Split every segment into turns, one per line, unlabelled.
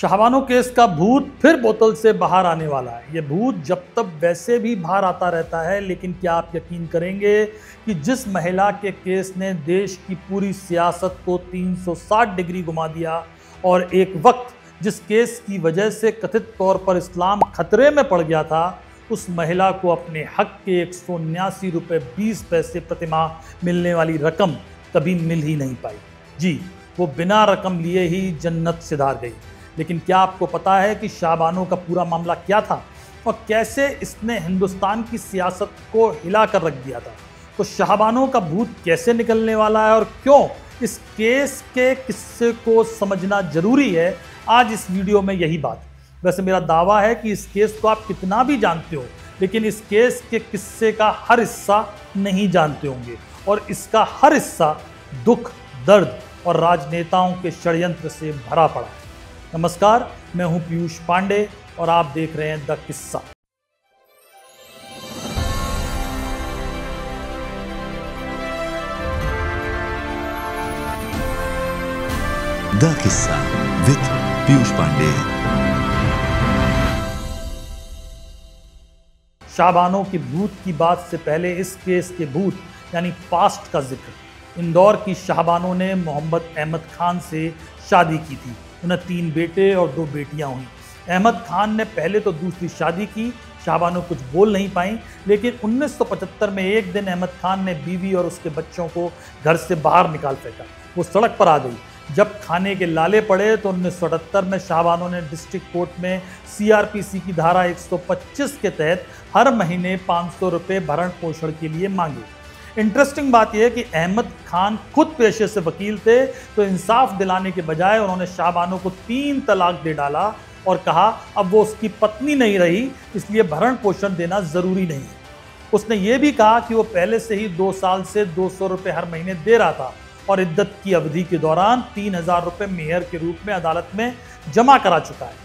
Shah Bano case का भूत फिर बोतल से बाहर आने वाला है। ये भूत जब तक वैसे भी बाहर आता रहता है, लेकिन क्या आप यकीन करेंगे कि जिस महिला के केस ने देश की पूरी सियासत को 360 डिग्री घुमा दिया और एक वक्त जिस केस की वजह से कथित तौर पर इस्लाम खतरे में पड़ गया था, उस महिला को अपने हक के 179 रुपये 20 पैसे प्रतिमाह मिलने वाली रकम कभी मिल ही नहीं पाई। जी, वो बिना रकम लिए ही जन्नत सिधार गई। लेकिन क्या आपको पता है कि शाहबानो का पूरा मामला क्या था और कैसे इसने हिंदुस्तान की सियासत को हिला कर रख दिया था? तो शाहबानो का भूत कैसे निकलने वाला है और क्यों इस केस के किस्से को समझना जरूरी है, आज इस वीडियो में यही बात। वैसे मेरा दावा है कि इस केस को आप कितना भी जानते हो, लेकिन इस केस के किस्से का हर हिस्सा नहीं जानते होंगे और इसका हर हिस्सा दुख, दर्द और राजनेताओं के षड्यंत्र से भरा पड़ा है। नमस्कार, मैं हूं पीयूष पांडे और आप देख रहे हैं द किस्सा।
द किस्सा विद पीयूष पांडे।
शाहबानो की भूत की बात से पहले इस केस के भूत यानी पास्ट का जिक्र। इंदौर की शाहबानो ने मोहम्मद अहमद खान से शादी की थी। उन्हें 3 बेटे और 2 बेटियां हुई। अहमद खान ने पहले तो दूसरी शादी की। शाहबानो कुछ बोल नहीं पाई, लेकिन 1975 में एक दिन अहमद खान ने बीवी और उसके बच्चों को घर से बाहर निकाल फेंका। वो सड़क पर आ गई। जब खाने के लाले पड़े तो 1978 में शाहबानो ने डिस्ट्रिक्ट कोर्ट में CRPC की धारा 125 के तहत हर महीने 500 रुपये भरण पोषण के लिए मांगे। इंटरेस्टिंग बात यह है कि अहमद खान खुद पेशे से वकील थे, तो इंसाफ दिलाने के बजाय उन्होंने शाहबानो को 3 तलाक दे डाला और कहा अब वो उसकी पत्नी नहीं रही, इसलिए भरण पोषण देना ज़रूरी नहीं है। उसने ये भी कहा कि वो पहले से ही 2 साल से 200 रुपये हर महीने दे रहा था और इद्दत की अवधि के दौरान 3000 रुपये मेहर के रूप में अदालत में जमा करा चुका है।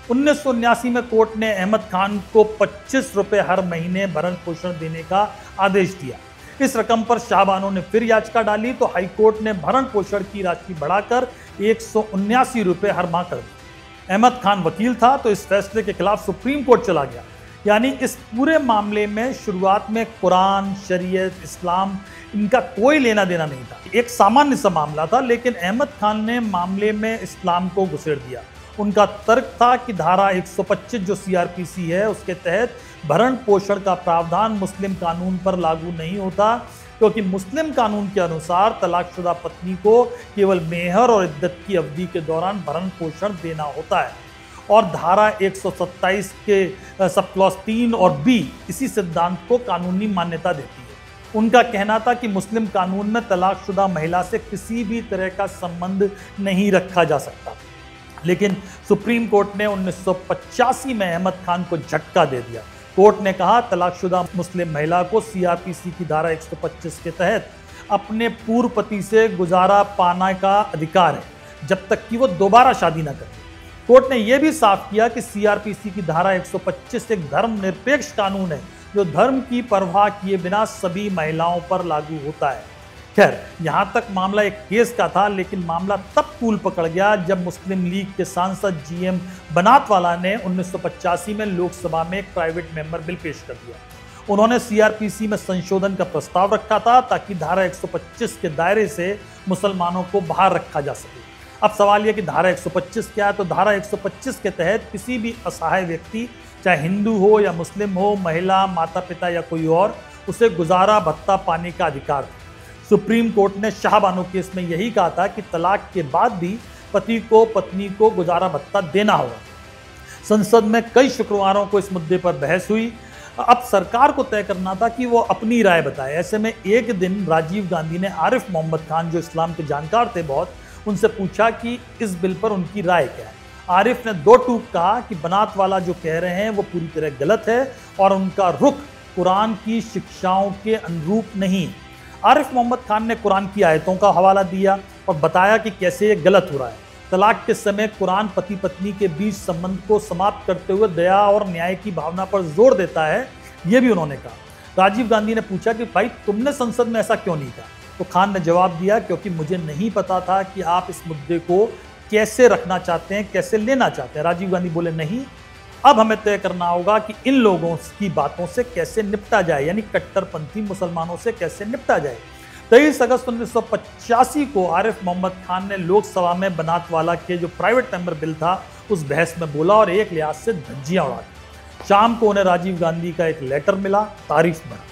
1979 में कोर्ट ने अहमद खान को 25 रुपये हर महीने भरण पोषण देने का आदेश दिया। इस रकम पर शाहबानो ने फिर याचिका डाली तो हाईकोर्ट ने भरण पोषण की राशि बढ़ाकर 179 रुपये हर माह कर दी। अहमद खान वकील था, तो इस फैसले के खिलाफ सुप्रीम कोर्ट चला गया। यानी इस पूरे मामले में शुरुआत में कुरान, शरीयत, इस्लाम इनका कोई लेना देना नहीं था। एक सामान्य सा मामला था, लेकिन अहमद खान ने मामले में इस्लाम को घुसेड़ दिया। उनका तर्क था कि धारा 125 जो CRPC है उसके तहत भरण पोषण का प्रावधान मुस्लिम कानून पर लागू नहीं होता, क्योंकि मुस्लिम कानून के अनुसार तलाकशुदा पत्नी को केवल मेहर और इद्दत की अवधि के दौरान भरण पोषण देना होता है। और धारा 127 के सब क्लॉज 3 और B इसी सिद्धांत को कानूनी मान्यता देती है। उनका कहना था कि मुस्लिम कानून में तलाकशुदा महिला से किसी भी तरह का संबंध नहीं रखा जा सकता। लेकिन सुप्रीम कोर्ट ने 1985 में अहमद खान को झटका दे दिया। कोर्ट ने कहा तलाकशुदा मुस्लिम महिला को CRPC की धारा 125 के तहत अपने पूर्व पति से गुजारा पाने का अधिकार है, जब तक कि वो दोबारा शादी न करे। कोर्ट ने यह भी साफ किया कि CRPC की धारा 125 एक धर्मनिरपेक्ष कानून है, जो धर्म की परवाह किए बिना सभी महिलाओं पर लागू होता है। खैर, यहाँ तक मामला एक केस का था, लेकिन मामला तब तूल पकड़ गया जब मुस्लिम लीग के सांसद GM बनातवाला ने 1985 में लोकसभा में एक प्राइवेट मेंबर बिल पेश कर दिया। उन्होंने CRPC में संशोधन का प्रस्ताव रखा था ताकि धारा 125 के दायरे से मुसलमानों को बाहर रखा जा सके। अब सवाल यह कि धारा 125 क्या है? तो धारा 125 के तहत किसी भी असहाय व्यक्ति, चाहे हिंदू हो या मुस्लिम हो, महिला, माता पिता या कोई और, उसे गुजारा भत्ता पाने का अधिकार था। सुप्रीम कोर्ट ने शाहबानो केस में यही कहा था कि तलाक के बाद भी पति को पत्नी को गुजारा भत्ता देना होगा। संसद में कई शुक्रवारों को इस मुद्दे पर बहस हुई। अब सरकार को तय करना था कि वो अपनी राय बताए। ऐसे में एक दिन राजीव गांधी ने आरिफ मोहम्मद खान, जो इस्लाम के जानकार थे बहुत, उनसे पूछा कि इस बिल पर उनकी राय क्या है। आरिफ ने 2 टूक कहा कि बनातवाला जो कह रहे हैं वो पूरी तरह गलत है और उनका रुख कुरान की शिक्षाओं के अनुरूप नहीं है। आरिफ मोहम्मद खान ने कुरान की आयतों का हवाला दिया और बताया कि कैसे ये गलत हो रहा है। तलाक के समय कुरान पति पत्नी के बीच संबंध को समाप्त करते हुए दया और न्याय की भावना पर जोर देता है, ये भी उन्होंने कहा। राजीव गांधी ने पूछा कि भाई तुमने संसद में ऐसा क्यों नहीं कहा? तो खान ने जवाब दिया, क्योंकि मुझे नहीं पता था कि आप इस मुद्दे को कैसे रखना चाहते हैं, कैसे लेना चाहते हैं। राजीव गांधी बोले नहीं, अब हमें तय करना होगा कि इन लोगों की बातों से कैसे निपटा जाए, यानी कट्टरपंथी मुसलमानों से कैसे निपटा जाए। 23 अगस्त 1985 को आरिफ मोहम्मद खान ने लोकसभा में बनातवाला के जो प्राइवेट मेंबर बिल था उस बहस में बोला और एक लिहाज से धज्जियां उड़ा दी। शाम को उन्हें राजीव गांधी का एक लेटर मिला, तारीफ भरा,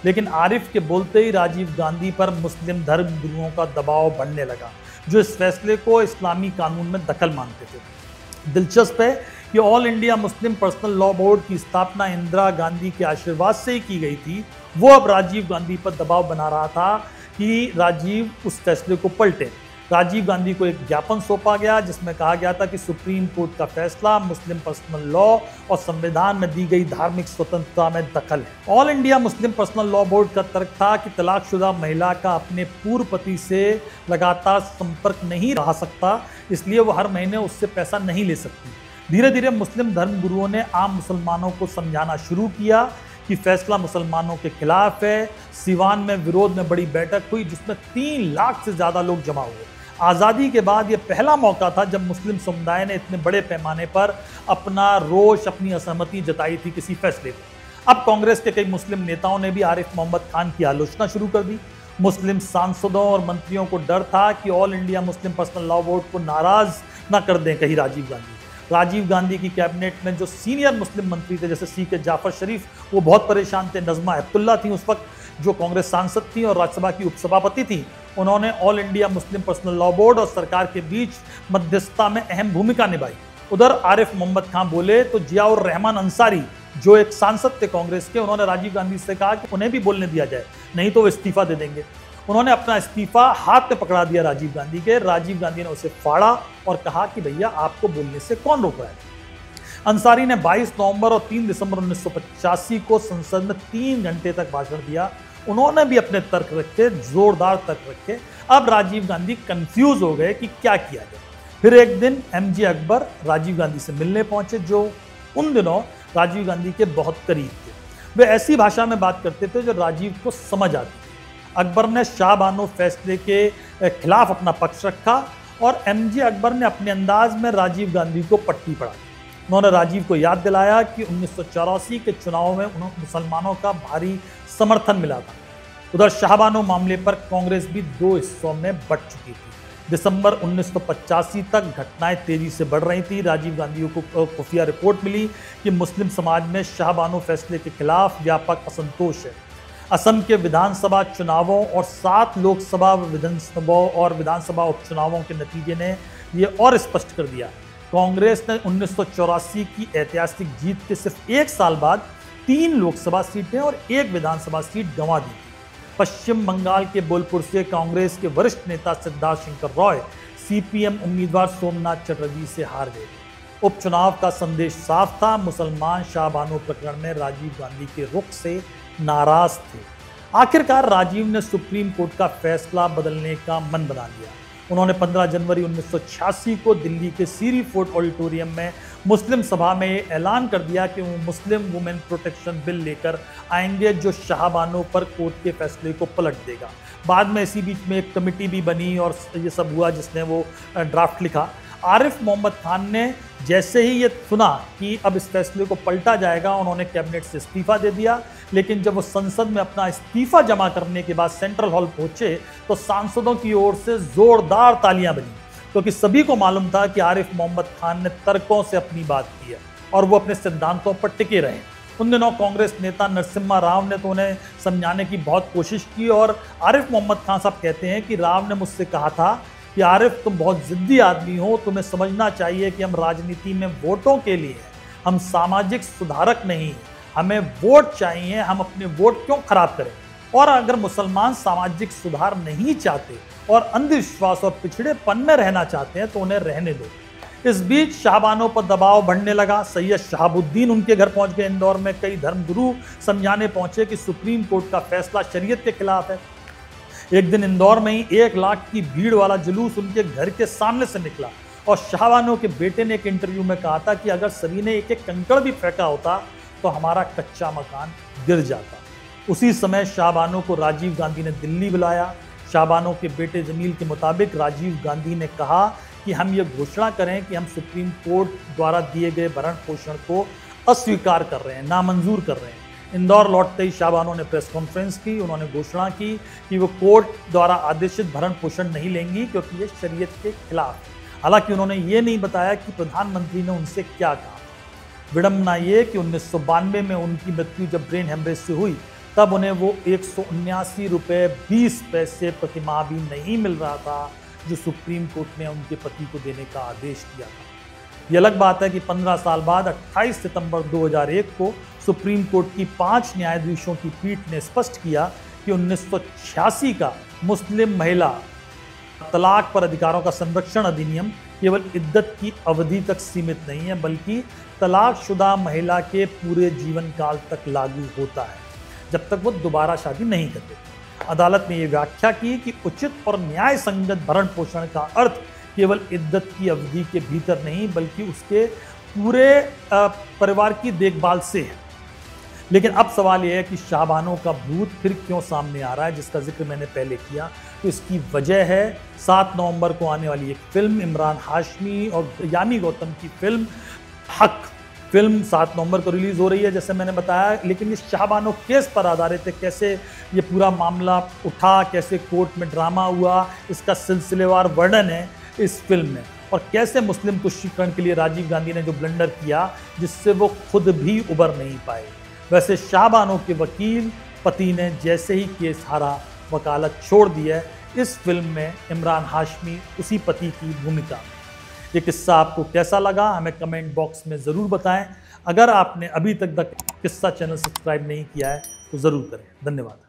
लेकिन आरिफ के बोलते ही राजीव गांधी पर मुस्लिम धर्म गुरुओं का दबाव बढ़ने लगा, जो इस फैसले को इस्लामी कानून में दखल मानते थे। दिलचस्प है कि all India Muslim personal law board की स्थापना इंदिरा गांधी के आशीर्वाद से ही की गई थी। वो अब राजीव गांधी पर दबाव बना रहा था कि राजीव उस फैसले को पलटे। राजीव गांधी को एक ज्ञापन सौंपा गया जिसमें कहा गया था कि सुप्रीम कोर्ट का फैसला मुस्लिम पर्सनल लॉ और संविधान में दी गई धार्मिक स्वतंत्रता में दखल है। All India Muslim personal law board का तर्क था कि तलाकशुदा महिला का अपने पूर्व पति से लगातार संपर्क नहीं रह सकता, इसलिए वो हर महीने उससे पैसा नहीं ले सकती। धीरे धीरे मुस्लिम धर्म गुरुओं ने आम मुसलमानों को समझाना शुरू किया कि फैसला मुसलमानों के खिलाफ है। सिवान में विरोध में बड़ी बैठक हुई जिसमें 3 लाख से ज्यादा लोग जमा हुए। आज़ादी के बाद यह पहला मौका था जब मुस्लिम समुदाय ने इतने बड़े पैमाने पर अपना रोष, अपनी असहमति जताई थी किसी फैसले पर। अब कांग्रेस के कई मुस्लिम नेताओं ने भी आरिफ मोहम्मद खान की आलोचना शुरू कर दी। मुस्लिम सांसदों और मंत्रियों को डर था कि all India Muslim personal law board को नाराज न कर दें कहीं राजीव गांधी। राजीव गांधी की कैबिनेट में जो सीनियर मुस्लिम मंत्री थे जैसे सी के जाफर शरीफ, वो बहुत परेशान थे। नजमा हेपतुल्ला थी उस वक्त जो कांग्रेस सांसद थी और राज्यसभा की उपसभापति थी। उन्होंने all India Muslim personal law board और सरकार के बीच मध्यस्थता में अहम भूमिका निभाई। उधर आरिफ मोहम्मद खान बोले तो जियाउर रहमान अंसारी जो एक सांसद थे कांग्रेस के, उन्होंने राजीव गांधी से कहा कि उन्हें भी बोलने दिया जाए, नहीं तो वो इस्तीफा दे देंगे। उन्होंने अपना इस्तीफा हाथ में पकड़ा दिया राजीव गांधी के। राजीव गांधी ने उसे फाड़ा और कहा कि भैया आपको बोलने से कौन रोक रहा है। अंसारी ने 22 नवंबर और 3 दिसंबर 1985 को संसद में 3 घंटे तक भाषण दिया। उन्होंने भी अपने तर्क रखे, जोरदार तर्क रखे। अब राजीव गांधी कंफ्यूज हो गए कि क्या किया जाए। फिर एक दिन एमजे अकबर राजीव गांधी से मिलने पहुंचे, जो उन दिनों राजीव गांधी के बहुत करीब थे। वे ऐसी भाषा में बात करते थे जो राजीव को समझ आती थी। अकबर ने शाह बानो फैसले के खिलाफ अपना पक्ष रखा और एमजे अकबर ने अपने अंदाज में राजीव गांधी को पट्टी पढ़ा। उन्होंने राजीव को याद दिलाया कि 1984 के चुनाव में उन्हें मुसलमानों का भारी समर्थन मिला था। उधर शाहबानो मामले पर कांग्रेस भी 2 हिस्सों में बंट चुकी थी। दिसंबर 1985 तक घटनाएं तेजी से बढ़ रही थी। राजीव गांधी को खुफिया रिपोर्ट मिली कि मुस्लिम समाज में शाहबानो फैसले के खिलाफ व्यापक असंतोष है। असम के विधानसभा चुनावों और 7 लोकसभा और विधानसभा उपचुनावों के नतीजे ने ये और स्पष्ट कर दिया। कांग्रेस ने 1984 की ऐतिहासिक जीत के सिर्फ 1 साल बाद 3 लोकसभा सीटें और 1 विधानसभा सीट गंवा दी थी। पश्चिम बंगाल के बोलपुर से कांग्रेस के वरिष्ठ नेता सिद्धार्थ शंकर रॉय सीपीएम उम्मीदवार सोमनाथ चटर्जी से हार गए। उपचुनाव का संदेश साफ था, मुसलमान शाहबानो प्रकरण में राजीव गांधी के रुख से नाराज थे। आखिरकार राजीव ने सुप्रीम कोर्ट का फैसला बदलने का मन बना लिया। उन्होंने 15 जनवरी 1986 को दिल्ली के सीरी फोर्ट ऑडिटोरियम में मुस्लिम सभा में ऐलान कर दिया कि वो मुस्लिम वुमेन प्रोटेक्शन बिल लेकर आएंगे जो शाहबानो पर कोर्ट के फैसले को पलट देगा। बाद में इसी बीच में एक कमेटी भी बनी और ये सब हुआ जिसने वो ड्राफ्ट लिखा। आरिफ मोहम्मद खान ने जैसे ही ये सुना कि अब इस फैसले को पलटा जाएगा, उन्होंने कैबिनेट से इस्तीफा दे दिया। लेकिन जब वो संसद में अपना इस्तीफा जमा करने के बाद सेंट्रल हॉल पहुंचे तो सांसदों की ओर से जोरदार तालियां बनी, क्योंकि सभी को मालूम था कि आरिफ मोहम्मद खान ने तर्कों से अपनी बात की है और वो अपने सिद्धांतों पर टिके रहे। उन दिनों कांग्रेस नेता नरसिम्हा राव ने तो उन्हें समझाने की बहुत कोशिश की और आरिफ मोहम्मद खान साहब कहते हैं कि राव ने मुझसे कहा था कि आरिफ तुम बहुत जिद्दी आदमी हो, तुम्हें समझना चाहिए कि हम राजनीति में वोटों के लिए हैं, हम सामाजिक सुधारक नहीं हैं, हमें वोट चाहिए, हम अपने वोट क्यों खराब करें। और अगर मुसलमान सामाजिक सुधार नहीं चाहते और अंधविश्वास और पिछड़ेपन में रहना चाहते हैं तो उन्हें रहने दो। इस बीच शाहबानो पर दबाव बढ़ने लगा। सैयद शहाबुद्दीन उनके घर पहुंच गए इंदौर में। कई धर्मगुरु समझाने पहुंचे कि सुप्रीम कोर्ट का फैसला शरीयत के खिलाफ है। एक दिन इंदौर में ही 1 लाख की भीड़ वाला जुलूस उनके घर के सामने से निकला और शाहबानो के बेटे ने एक इंटरव्यू में कहा था कि अगर सभी ने एक कंकड़ भी फेंका होता तो हमारा कच्चा मकान गिर जाता। उसी समय शाहबानो को राजीव गांधी ने दिल्ली बुलाया। शाहबानो के बेटे जमील के मुताबिक राजीव गांधी ने कहा कि हम ये घोषणा करें कि हम सुप्रीम कोर्ट द्वारा दिए गए भरण पोषण को अस्वीकार कर रहे हैं, नामंजूर कर रहे हैं। इंदौर लौटते ही शाहबानो ने प्रेस कॉन्फ्रेंस की। उन्होंने घोषणा की कि वो कोर्ट द्वारा आदेशित भरण पोषण नहीं लेंगी क्योंकि ये शरीयत के खिलाफ है। हालांकि उन्होंने ये नहीं बताया कि प्रधानमंत्री ने उनसे क्या कहा। विडंबना ये कि 1992 में उनकी मृत्यु जब ब्रेन हेमरेज से हुई तब उन्हें वो 179 रुपये 20 पैसे प्रतिमाह भी नहीं मिल रहा था जो सुप्रीम कोर्ट ने उनके पति को देने का आदेश दिया था। ये अलग बात है कि 15 साल बाद 28 सितंबर 2001 को सुप्रीम कोर्ट की 5 न्यायाधीशों की पीठ ने स्पष्ट किया कि 1986 का मुस्लिम महिला तलाक पर अधिकारों का संरक्षण अधिनियम केवल इद्दत की अवधि तक सीमित नहीं है बल्कि तलाकशुदा महिला के पूरे जीवन काल तक लागू होता है जब तक वो दोबारा शादी नहीं करते। अदालत ने यह व्याख्या की कि उचित और न्याय संगत भरण पोषण का अर्थ केवल इद्दत की अवधि के भीतर नहीं बल्कि उसके पूरे परिवार की देखभाल से है। लेकिन अब सवाल यह है कि शाहबानो का भूत फिर क्यों सामने आ रहा है, जिसका जिक्र मैंने पहले किया। तो इसकी वजह है 7 नवंबर को आने वाली एक फिल्म, इमरान हाशमी और यामी गौतम की फिल्म हक। फिल्म 7 नवंबर को रिलीज हो रही है जैसे मैंने बताया, लेकिन ये शाहबानो केस पर आधारित है। कैसे ये पूरा मामला उठा, कैसे कोर्ट में ड्रामा हुआ, इसका सिलसिलेवार वर्णन है इस फिल्म में। और कैसे मुस्लिम तुष्टीकरण के लिए राजीव गांधी ने जो ब्लंडर किया जिससे वो खुद भी उबर नहीं पाए। वैसे शाहबानो के वकील पति ने जैसे ही केस हारा वकालत छोड़ दी है। इस फिल्म में इमरान हाशमी उसी पति की भूमिका में। ये किस्सा आपको कैसा लगा हमें कमेंट बॉक्स में ज़रूर बताएं। अगर आपने अभी तक किस्सा चैनल सब्सक्राइब नहीं किया है तो ज़रूर करें। धन्यवाद।